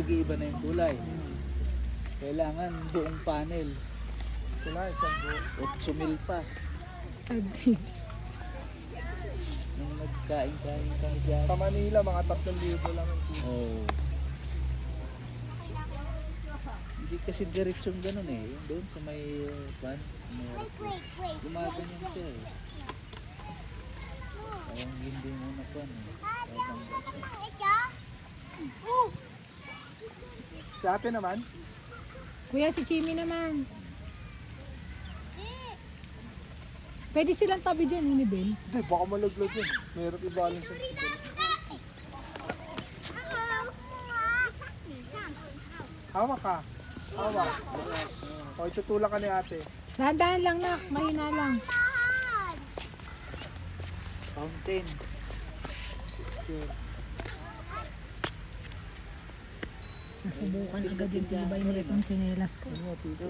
Nag-iiba na yung kulay. Kailangan buong panel. Wala, isang buo. 8 mil pa. Nung nagkain-kain kami dyan. Sa Manila, mga 3,000 lang ang kilo. Oh. Hindi kasi diretsong ganun eh. Yung doon sa may pan. Gumaganyan siya eh. Parang hindi mo na pan eh. Si ate naman, Kuya, si Chimi naman. Pwede silang tabi dyan, ni Ben. hindi, baka malaglag yun. Meron i-balance ang siguro. Hawak ka. Hawak. O, itutulak ka ni ate. Dahan-dahan lang, nak. Mahina lang. Fountain. Nasubukan agad yung tibay mo itong sinelas ko. Ano, tito?